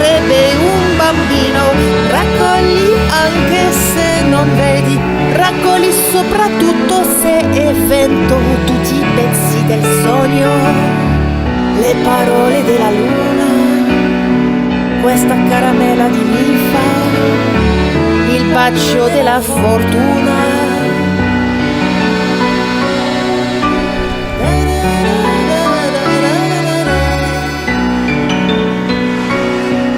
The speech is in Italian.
sarebbe un bambino. Raccogli anche se non vedi, raccogli soprattutto se è vento, tutti i pezzi del sogno, le parole della luna, questa caramella di ninfa, il bacio della fortuna,